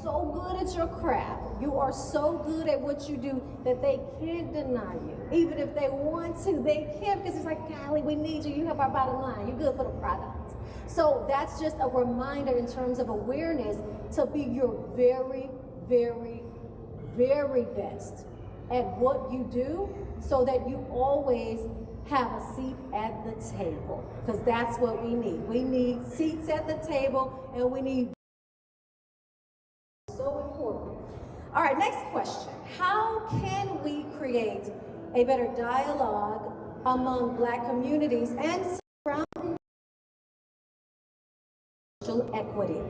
so good at your craft, you are so good at what you do that they can't deny you. Even if they want to, they can't, because it's like, golly, we need you. You have our bottom line. You're good for the product. So that's just a reminder in terms of awareness to be your very, very, very best at what you do, so that you always have a seat at the table, because that's what we need. We need seats at the table, and we need so important. All right, next question. How can we create a better dialogue among Black communities and surrounding racial equity?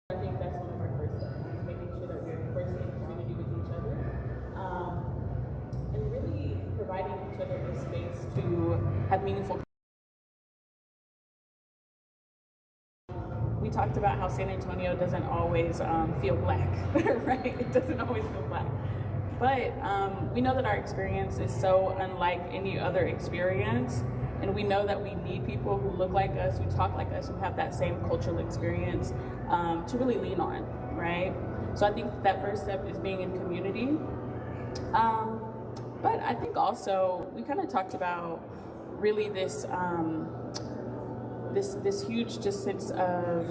I think that's one of our first steps, making sure that we're first in community with each other, and really providing each other the space to have meaningful. We talked about how San Antonio doesn't always feel Black, right? It doesn't always feel Black. But we know that our experience is so unlike any other experience. And we know that we need people who look like us, who talk like us, who have that same cultural experience to really lean on, right? So I think that first step is being in community. But I think also we kind of talked about really this this huge just sense of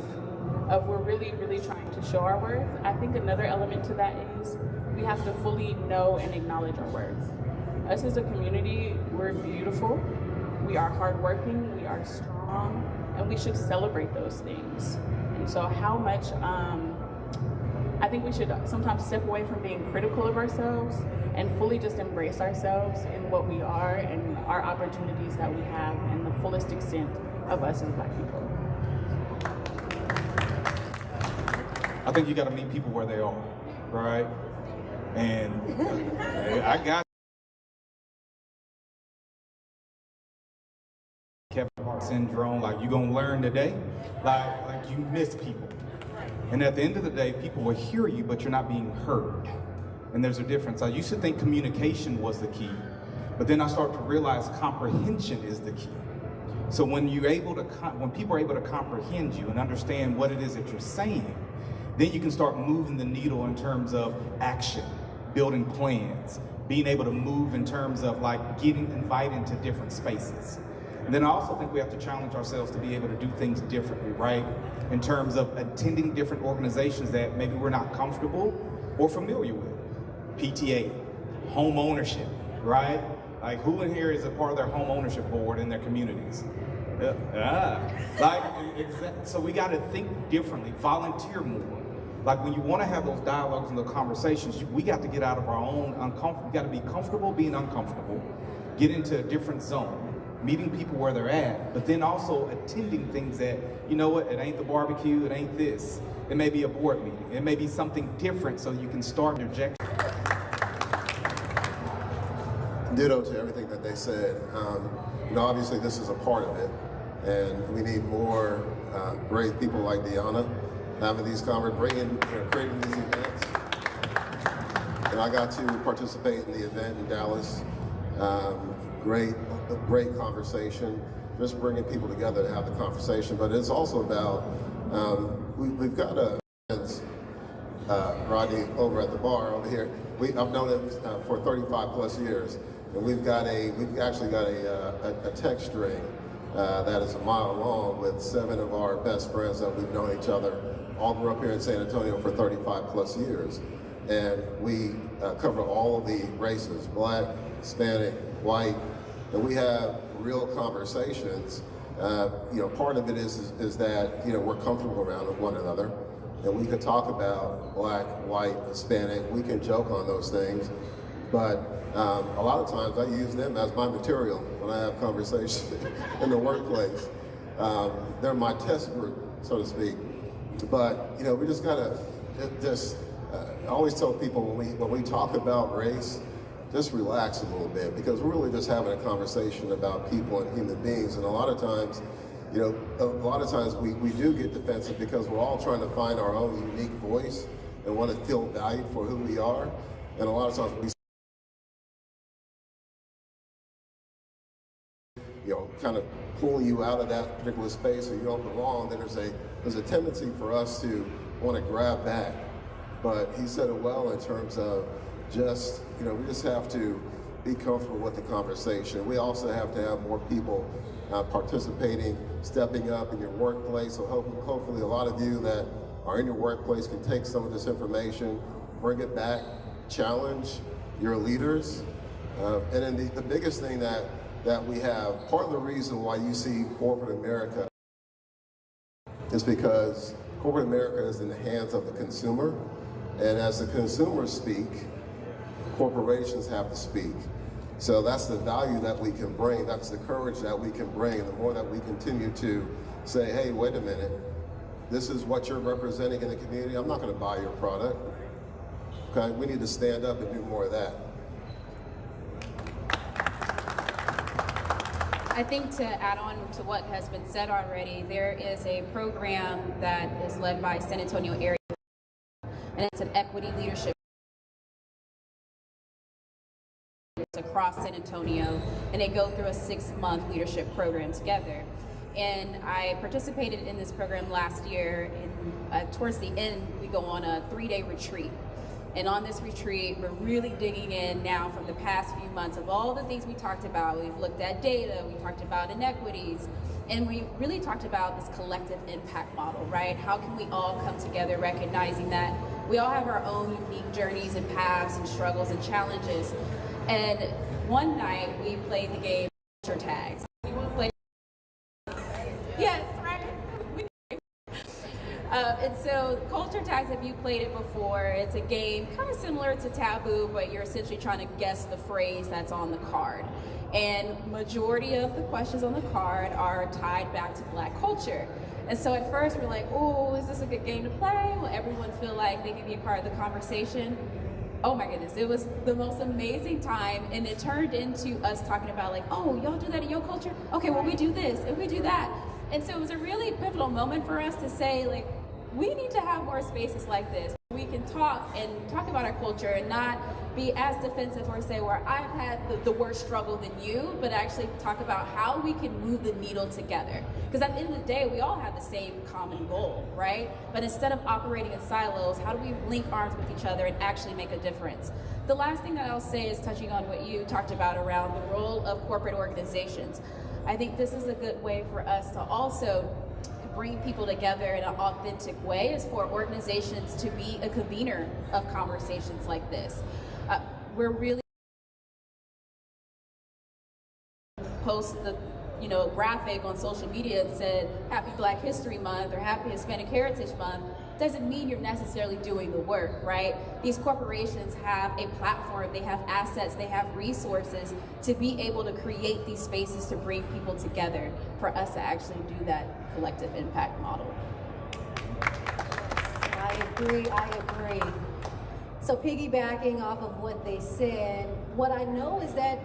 we're really, really trying to show our worth. I think another element to that is we have to fully know and acknowledge our worth. Us as a community, we're beautiful. We are hardworking, we are strong, and we should celebrate those things. And so how much, I think we should sometimes step away from being critical of ourselves and fully just embrace ourselves in what we are and our opportunities that we have and the fullest extent of us as Black people. I think you gotta meet people where they are, right? And I got Kevin Hart syndrome, like you're gonna learn today, like you miss people. And at the end of the day, people will hear you, but you're not being heard. And there's a difference. I used to think communication was the key, but then I started to realize comprehension is the key. So when you're able to, when people are able to comprehend you and understand what it is that you're saying, then you can start moving the needle in terms of action, building plans, being able to move in terms of like getting invited into different spaces. And then I also think we have to challenge ourselves to be able to do things differently, right? In terms of attending different organizations that maybe we're not comfortable or familiar with. PTA, home ownership, right? Like who in here is a part of their home ownership board in their communities? So we gotta think differently, volunteer more. Like when you wanna have those dialogues and those conversations, we got to get out of our own uncomfortable, we gotta be comfortable being uncomfortable, get into a different zone, meeting people where they're at, but then also attending things that, you know what, it ain't the barbecue, it ain't this. It may be a board meeting, it may be something different so you can start interjecting. Ditto to everything that they said. You know, obviously this is a part of it, and we need more great people like Deanna having these conversations, creating these events. And I got to participate in the event in Dallas. Great conversation, just bringing people together to have the conversation. But it's also about, we've got Rodney over at the bar over here. I've known him for 35 plus years. And we've actually got a text string that is a mile long with 7 of our best friends that we've known each other, all grew up here in San Antonio for 35 plus years. And we cover all of the races, Black, Hispanic, white, and we have real conversations. You know, part of it is that, you know, we're comfortable around one another, and we can talk about Black, white, Hispanic, we can joke on those things, but a lot of times I use them as my material when I have conversations in the workplace. They're my test group, so to speak. But you know, we just gotta I always tell people when we talk about race, just relax a little bit, because we're really just having a conversation about people and human beings. And a lot of times, you know, we do get defensive because we're all trying to find our own unique voice and want to feel valued for who we are. And a lot of times we kind of pulling you out of that particular space or you don't belong, then there's a tendency for us to want to grab back. But he said it well in terms of just, we just have to be comfortable with the conversation. We also have to have more people participating, stepping up in your workplace. So hopefully a lot of you that are in your workplace can take some of this information, bring it back, challenge your leaders. And then the biggest thing that we have, part of the reason why you see corporate America is because corporate America is in the hands of the consumer. And as the consumers speak, corporations have to speak. So that's the value that we can bring. That's the courage that we can bring. The more that we continue to say, hey, wait a minute, this is what you're representing in the community. I'm not going to buy your product. Okay, we need to stand up and do more of that. I think to add on to what has been said already, there is a program that is led by San Antonio area, and it's an equity leadership across San Antonio, and they go through a 6-month leadership program together. And I participated in this program last year, and towards the end, we go on a 3-day retreat. And on this retreat, we're really digging in now from the past few months of all the things we talked about. We've looked at data, we talked about inequities, and we really talked about this collective impact model, right? How can we all come together recognizing that we all have our own unique journeys and paths and struggles and challenges. And one night we played the game culture tags. We will play. Yes, right? And so culture tags, if you played it before, it's a game kind of similar to Taboo, but you're essentially trying to guess the phrase that's on the card. And majority of the questions on the card are tied back to Black culture. And so at first we're like, oh, is this a good game to play? Will everyone feel like they can be a part of the conversation? Oh my goodness, it was the most amazing time, and it turned into us talking about like, oh, y'all do that in your culture? Okay, well we do this and we do that. And so it was a really pivotal moment for us to say, like, we need to have more spaces like this. We can talk about our culture and not be as defensive or say, well, I've had the worst struggle than you, but actually talk about how we can move the needle together. Because at the end of the day, we all have the same common goal, right? But instead of operating in silos, how do we link arms with each other and actually make a difference? The last thing that I'll say is touching on what you talked about around the role of corporate organizations. I think this is a good way for us to also bring people together in an authentic way, is for organizations to be a convener of conversations like this. We're really post the graphic on social media that said Happy Black History Month or Happy Hispanic Heritage Month. Doesn't mean you're necessarily doing the work, right? These corporations have a platform, they have assets, they have resources to be able to create these spaces to bring people together for us to actually do that collective impact model. I agree. So piggybacking off of what they said, what I know is that,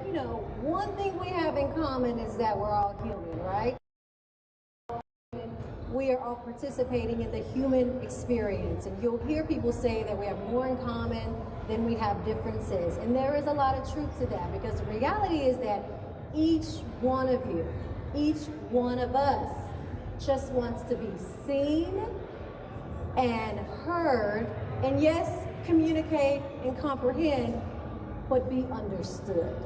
one thing we have in common is that we're all human, right? We are all participating in the human experience, and you'll hear people say that we have more in common than we have differences, and there is a lot of truth to that, because the reality is that each one of you, each one of us just wants to be seen and heard, and yes, communicate and comprehend, but be understood.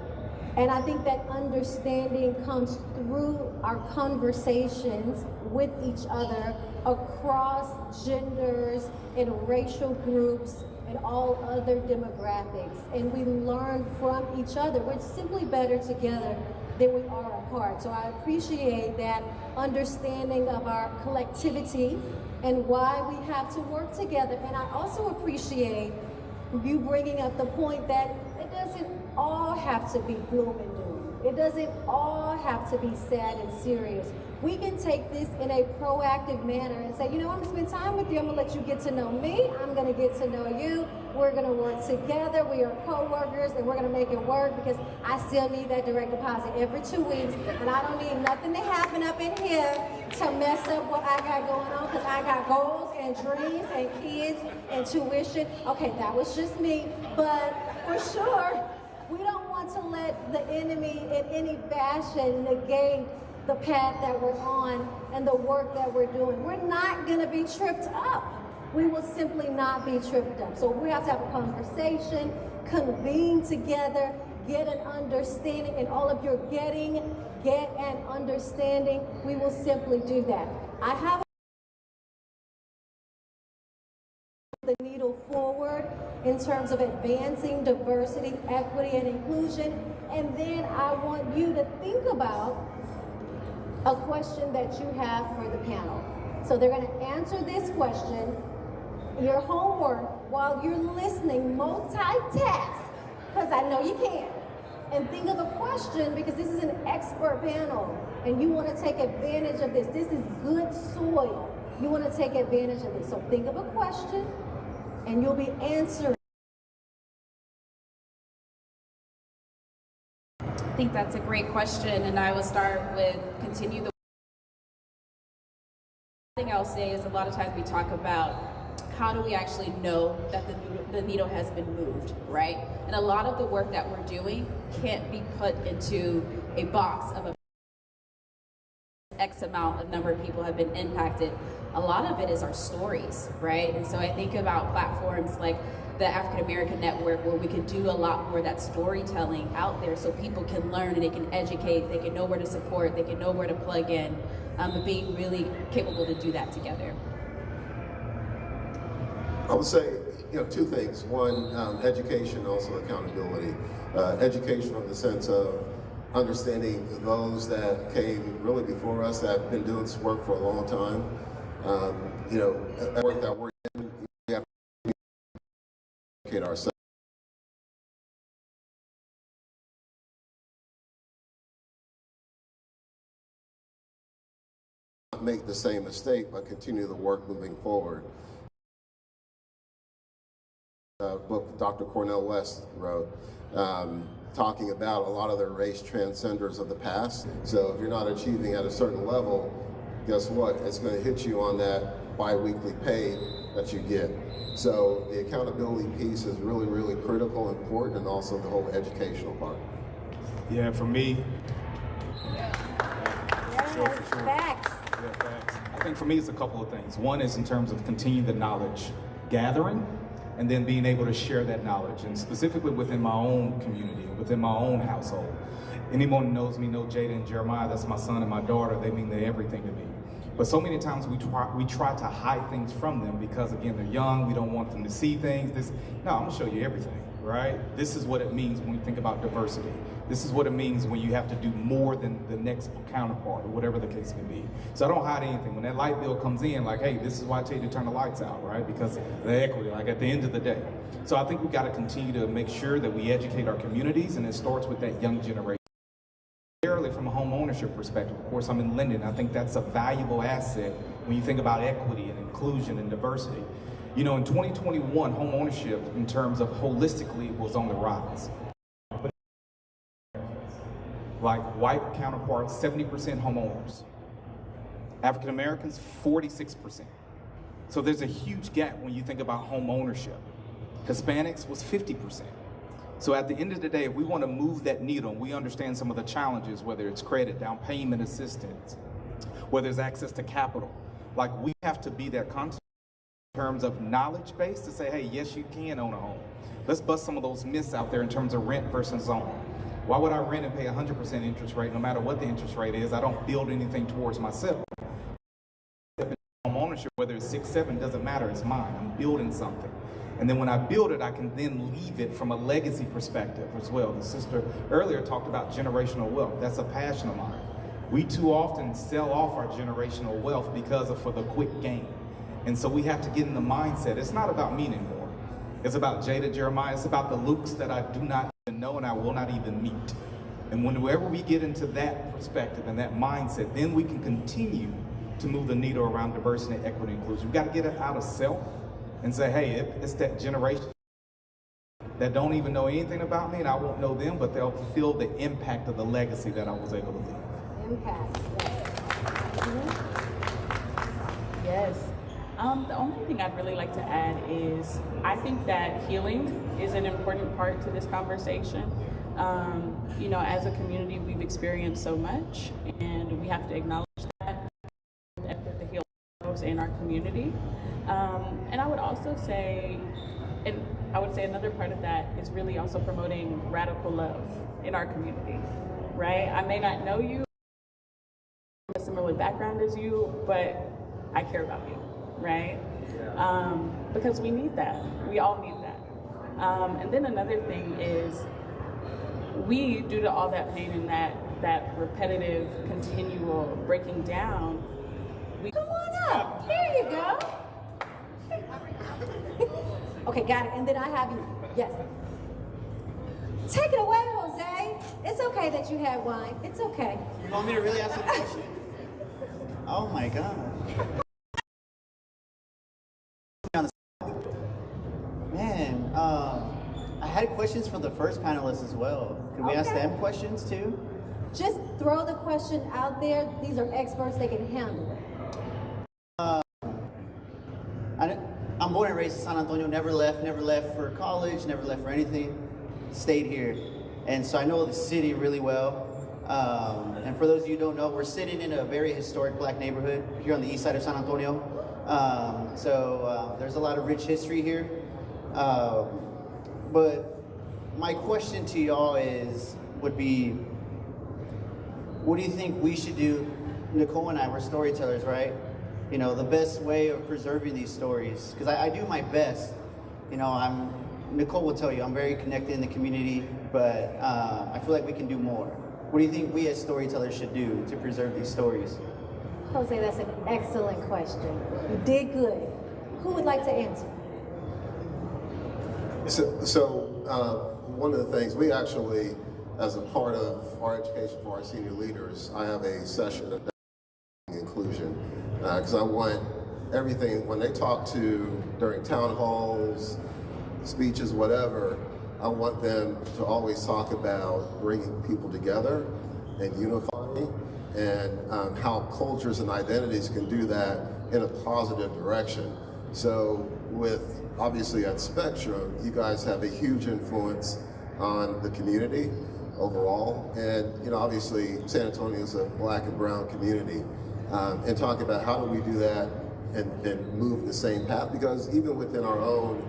And I think that understanding comes through our conversations with each other across genders and racial groups and all other demographics. And we learn from each other. We're simply better together than we are apart. So I appreciate that understanding of our collectivity and why we have to work together. And I also appreciate you bringing up the point that it doesn't all have to be gloom and doom. It doesn't all have to be sad and serious. We can take this in a proactive manner and say, I'm gonna spend time with you, I'm gonna let you get to know me, I'm gonna get to know you, we're gonna work together, we are co-workers, and we're gonna make it work, because I still need that direct deposit every 2 weeks, and I don't need nothing to happen up in here to mess up what I got going on, because I got goals and dreams and kids and tuition. Okay, that was just me, but for sure, we don't want want to let the enemy in any fashion negate the path that we're on and the work that we're doing. We're not going to be tripped up. We will simply not be tripped up. So we have to have a conversation, convene together, get an understanding, and all of your get an understanding. We will simply do that. I have the needle forward in terms of advancing diversity, equity, and inclusion. And then I want you to think about a question that you have for the panel. So they're going to answer this question. Your homework, while you're listening, multitask, because I know you can. And think of a question, because this is an expert panel, and you want to take advantage of this. This is good soil. You want to take advantage of this. So think of a question, and you'll be answering. I think that's a great question, and I will start with continue the thing I'll say is a lot of times we talk about how do we actually know that the needle has been moved, right? And a lot of the work that we're doing can't be put into a box of a X amount of number of people have been impacted. A lot of it is our stories, right? And so I think about platforms like the African American Network, where we can do a lot more of that storytelling out there so people can learn and they can educate, they can know where to support, they can know where to plug in, but being really capable to do that together. I would say, two things. One, education, also accountability. Education in the sense of understanding those that came really before us that have been doing this work for a long time. Work that we're in, we have to educate ourselves. Not make the same mistake, but continue the work moving forward. Book Dr. Cornel West wrote, talking about a lot of the race transcenders of the past. So if you're not achieving at a certain level, guess what? It's going to hit you on that bi-weekly pay that you get. So the accountability piece is really, really critical and important, and also the whole educational part. Yeah, for me. Sure. Facts. Yeah, facts. I think for me it's a couple of things. One is in terms of continuing the knowledge gathering, and then being able to share that knowledge, and specifically within my own community, within my own household. Anyone who knows me know Jada and Jeremiah, that's my son and my daughter, they mean they're everything to me. But so many times we try to hide things from them because, again, they're young, we don't want them to see things. No, I'm gonna show you everything, right? This is what it means when we think about diversity. This is what it means when you have to do more than the next counterpart, or whatever the case may be. So I don't hide anything. When that light bill comes in, like, hey, this is why I tell you to turn the lights out, right? Because the equity, like at the end of the day. So I think we've got to continue to make sure that we educate our communities, and it starts with that young generation. From a home ownership perspective, of course, I'm in Linden. I think that's a valuable asset when you think about equity and inclusion and diversity. In 2021, home ownership, in terms of holistically, was on the rise. Like white counterparts, 70% homeowners. African Americans, 46%. So there's a huge gap when you think about home ownership. Hispanics was 50%. So at the end of the day, if we want to move that needle, we understand some of the challenges, whether it's credit, down payment assistance, whether it's access to capital. Like, we have to be that content in terms of knowledge base to say, hey, yes, you can own a home. Let's bust some of those myths out there in terms of rent versus own. Why would I rent and pay 100% interest rate no matter what the interest rate is? I don't build anything towards myself. Home ownership, whether it's 6, 7, doesn't matter, it's mine. I'm building something. And then when I build it, I can then leave it from a legacy perspective as well. The sister earlier talked about generational wealth. That's a passion of mine. We too often sell off our generational wealth for the quick gain. And so we have to get in the mindset. It's not about me anymore. It's about Jada, Jeremiah. It's about the Lukes that I do not even know and I will not even meet. And whenever we get into that perspective and that mindset, then we can continue to move the needle around diversity, equity, and inclusion. We've got to get it out of self and say, hey, it's that generation that don't even know anything about me, and I won't know them, but they'll feel the impact of the legacy that I was able to leave. Impact, yes. Yes. The only thing I'd really like to add is I think that healing is an important part to this conversation. You know, as a community, we've experienced so much, and we have to acknowledge that effort to heal ourselves in our community. And I would also say, and I would say another part of that is really also promoting radical love in our community, right? I may not know you, a similar background as you, but I care about you, right? Because we need that. We all need that. And then another thing is, we, due to all that pain and that repetitive, continual breaking down, Come on up. Here you go. Okay, got it. And then I have you. Yes. Take it away, Jose. It's okay that you had wine. It's okay. You want me to really ask a question? Oh my God. Man, I had questions for the first panelist as well. Can we ask them questions too? Just throw the question out there. These are experts. They can handle it. I'm born and raised in San Antonio, never left for college, never left for anything, stayed here. And so I know the city really well. And for those of you who don't know, we're sitting in a very historic black neighborhood here on the east side of San Antonio. So there's a lot of rich history here. But my question to y'all would be, what do you think we should do? Nicole and I, we're storytellers, right? You know, the best way of preserving these stories, because I do my best. You know, Nicole will tell you, I'm very connected in the community, but I feel like we can do more. What do you think we as storytellers should do to preserve these stories? Jose, that's an excellent question. You did good. Who would like to answer? So one of the things we actually, as a part of our education for our senior leaders, I have a session of inclusion, because I want everything, when they talk to during town halls, speeches, whatever, I want them to always talk about bringing people together and unifying, and how cultures and identities can do that in a positive direction. So with, obviously at Spectrum, you guys have a huge influence on the community overall, and you know, obviously San Antonio is a black and brown community, and talking about how do we do that and move the same path, because even within our own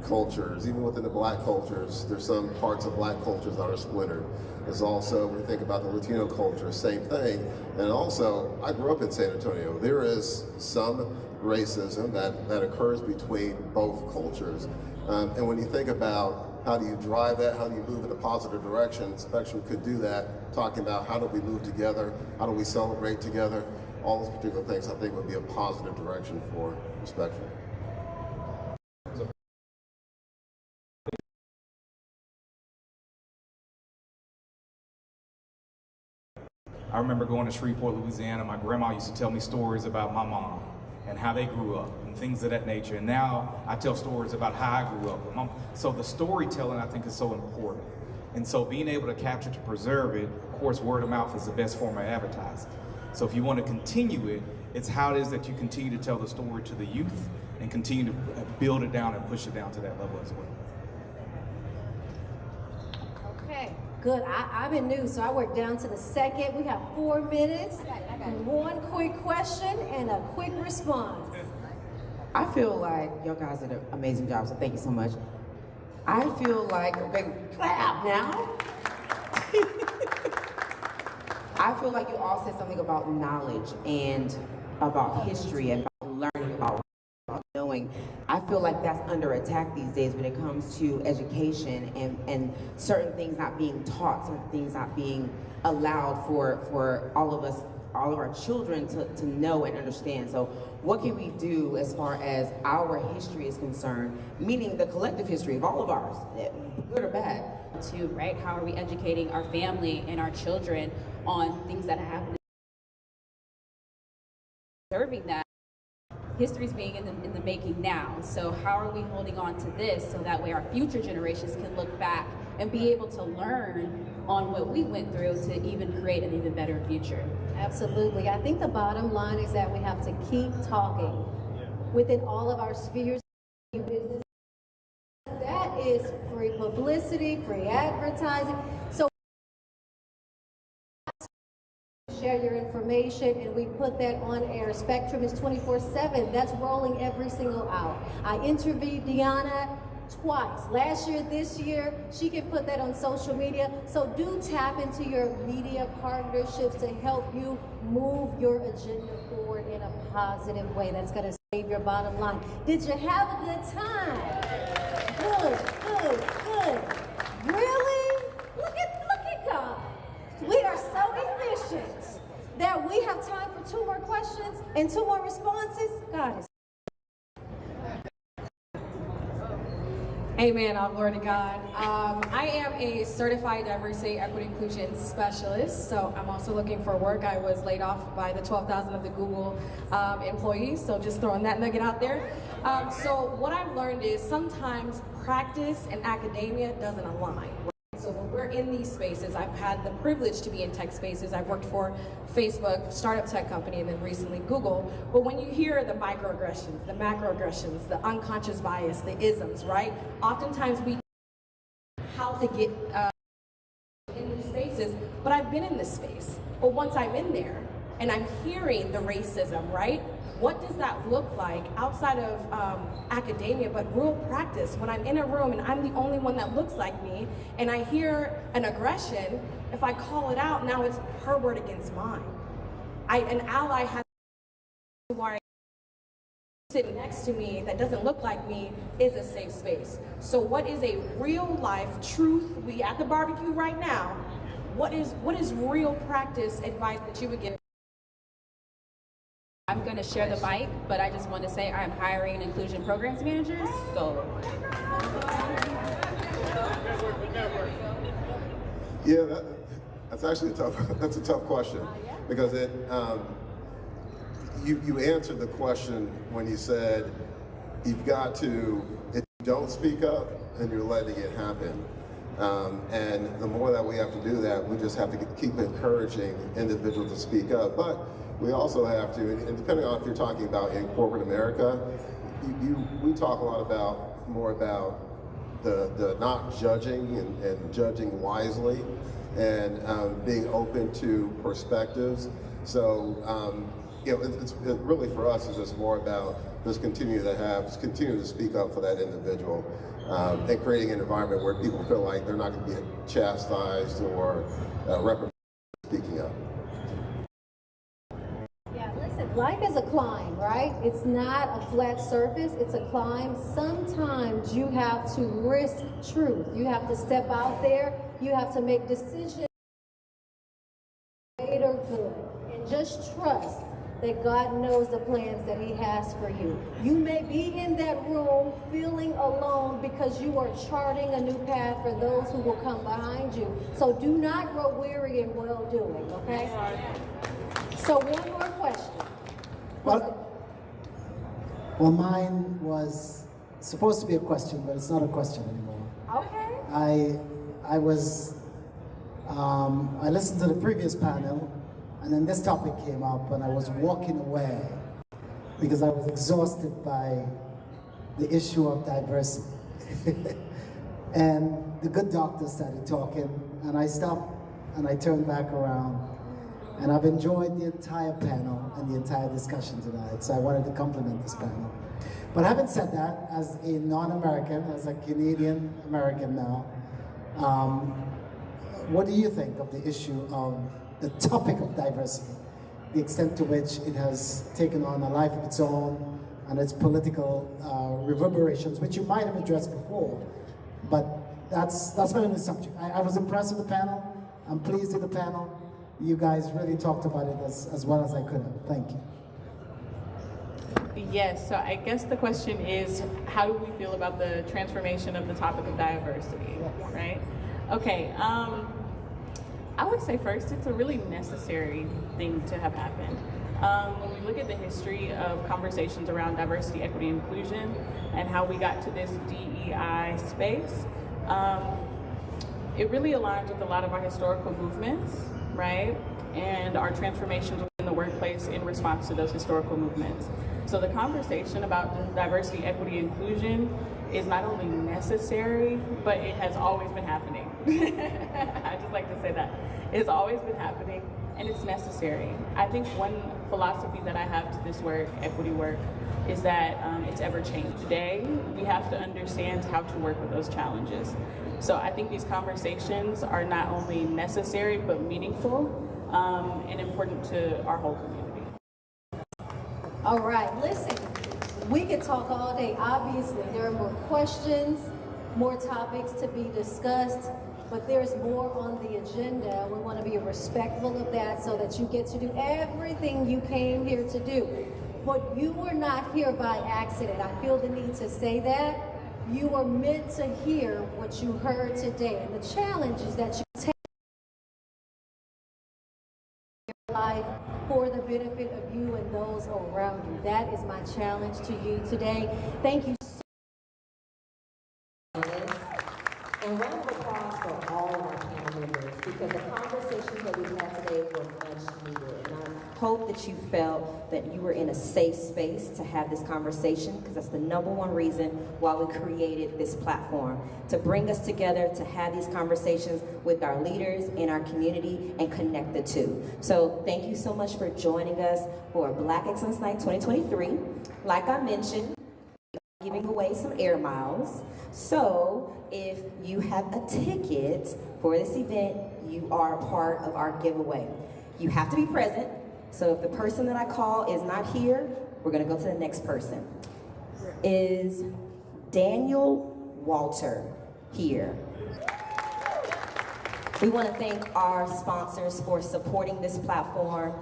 cultures, even within the black cultures, there's some parts of black cultures that are splintered. There's also, when we think about the Latino culture, same thing. And also, I grew up in San Antonio. There is some racism that occurs between both cultures. And when you think about how do you drive that, how do you move in a positive direction, Spectrum could do that, talking about how do we move together, how do we celebrate together, all those particular things I think would be a positive direction for Spectrum. I remember going to Shreveport, Louisiana. My grandma used to tell me stories about my mom and how they grew up and things of that nature. And now I tell stories about how I grew up with mom. So the storytelling, I think, is so important. And so being able to capture, to preserve it, of course, word of mouth is the best form of advertising. So if you want to continue it, it's how it is that you continue to tell the story to the youth and continue to build it down and push it down to that level as well. Okay, good. I'm in news, so I work down to the second. We have 4 minutes, one quick question, and a quick response. I feel like y'all guys did an amazing job, so thank you so much. I feel like, okay, clap now. I feel like you all said something about knowledge and about history and about learning, about knowing. I feel like that's under attack these days when it comes to education and certain things not being taught, certain things not being allowed for all of us, all of our children to know and understand. So what can we do as far as our history is concerned, meaning the collective history of all of ours, good or bad? To, right? How are we educating our family and our children on things that happen? Observing that history is being in the making now. So how are we holding on to this so that way our future generations can look back and be able to learn on what we went through to even create an even better future? Absolutely. I think the bottom line is that we have to keep talking within all of our spheres of business. That is freaking publicity, free advertising. So share your information, and we put that on air. Spectrum is 24/7. That's rolling every single hour. I interviewed Deanna twice, last year, this year. She can put that on social media. So do tap into your media partnerships to help you move your agenda forward in a positive way that's going to save your bottom line. Did you have a good time? Good, good, good. Really? Look at God. We are so efficient that we have time for 2 more questions and 2 more responses. God is. Amen, all glory to God. I am a certified diversity, equity, inclusion specialist, so I'm also looking for work. I was laid off by the 12,000 of the Google employees, so just throwing that nugget out there. So what I've learned is sometimes practice and academia doesn't align. So when we're in these spaces, I've had the privilege to be in tech spaces. I've worked for Facebook, startup tech company, and then recently Google. But when you hear the microaggressions, the macroaggressions, the unconscious bias, the isms, right? Oftentimes we how to get in these spaces, but I've been in this space. But once I'm in there and I'm hearing the racism, right? What does that look like outside of academia, but real practice? When I'm in a room and I'm the only one that looks like me, and I hear an aggression, if I call it out, now it's her word against mine. An ally has sitting next to me that doesn't look like me is a safe space. So what is a real life truth? We at the barbecue right now. What is real practice advice that you would give? I'm going to share the mic, but I just want to say I'm hiring an inclusion programs manager, so. Yeah, that's actually that's a tough question, because you answered the question when you said you've got to, if you don't speak up, then you're letting it happen. And the more that we have to do that, we just have to keep encouraging individuals to speak up. But we also have to, and depending on if you're talking about in corporate America, we talk a lot more about the not judging and judging wisely, and being open to perspectives. So it's really for us is just more about just continue to speak up for that individual, and creating an environment where people feel like they're not going to be chastised or reprimanded for speaking up. Life is a climb, right? It's not a flat surface, it's a climb. Sometimes you have to risk truth. You have to step out there, you have to make decisions greater good. And just trust that God knows the plans that He has for you. You may be in that room feeling alone because you are charting a new path for those who will come behind you. So do not grow weary in well-doing, okay? So one more question. Well, mine was supposed to be a question, but it's not a question anymore. Okay. I listened to the previous panel, and then this topic came up, and I was walking away because I was exhausted by the issue of diversity. And the good doctor started talking, and I stopped, and I turned back around. And I've enjoyed the entire panel and the entire discussion tonight, so I wanted to compliment this panel. But having said that, as a non-American, as a Canadian American now, what do you think of the issue of the topic of diversity, the extent to which it has taken on a life of its own and its political reverberations, which you might have addressed before, but that's my only subject. I was impressed with the panel. I'm pleased with the panel. You guys really talked about it as well as I could have. Thank you. Yes, so I guess the question is, how do we feel about the transformation of the topic of diversity, right? Okay, I would say first, it's a really necessary thing to have happened. When we look at the history of conversations around diversity, equity, and inclusion, and how we got to this DEI space, it really aligns with a lot of our historical movements, right? And our transformations within the workplace in response to those historical movements. So the conversation about diversity, equity, inclusion is not only necessary, but it has always been happening. I just like to say that. It's always been happening, and it's necessary. I think one philosophy that I have to this work, equity work, is that it's ever changing. Today, we have to understand how to work with those challenges. So I think these conversations are not only necessary, but meaningful and important to our whole community. All right, listen, we could talk all day. Obviously, there are more questions, more topics to be discussed, but there's more on the agenda. We want to be respectful of that so that you get to do everything you came here to do. But you were not here by accident. I feel the need to say that. You are meant to hear what you heard today. And the challenge is that you take your life for the benefit of you and those around you. That is my challenge to you today. Thank you so much. And round of applause for all of our panel members, because the conversations that we had today were much needed. And I hope that you felt that you were in a safe space to have this conversation, because that's the #1 reason why we created this platform, to bring us together, to have these conversations with our leaders in our community and connect the two. So thank you so much for joining us for Black Excellence Night 2023. Like I mentioned, giving away some air miles. So if you have a ticket for this event, you are a part of our giveaway. You have to be present. So if the person that I call is not here, we're gonna go to the next person. Is Daniel Walter here? We want to thank our sponsors for supporting this platform.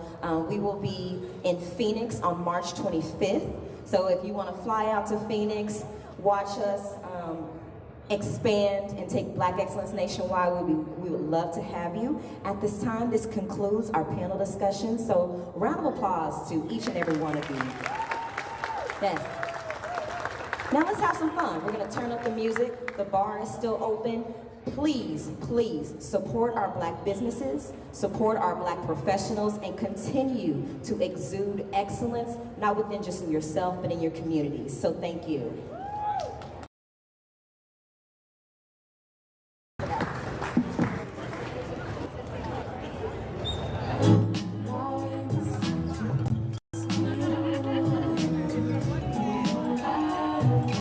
We will be in Phoenix on March 25th. So if you want to fly out to Phoenix, watch us expand and take Black Excellence nationwide, we would love to have you. At this time, this concludes our panel discussion. So round of applause to each and every one of you. Yes. Now let's have some fun. We're going to turn up the music. The bar is still open. Please, please support our Black businesses, support our Black professionals, and continue to exude excellence, not within just yourself, but in your communities. So thank you.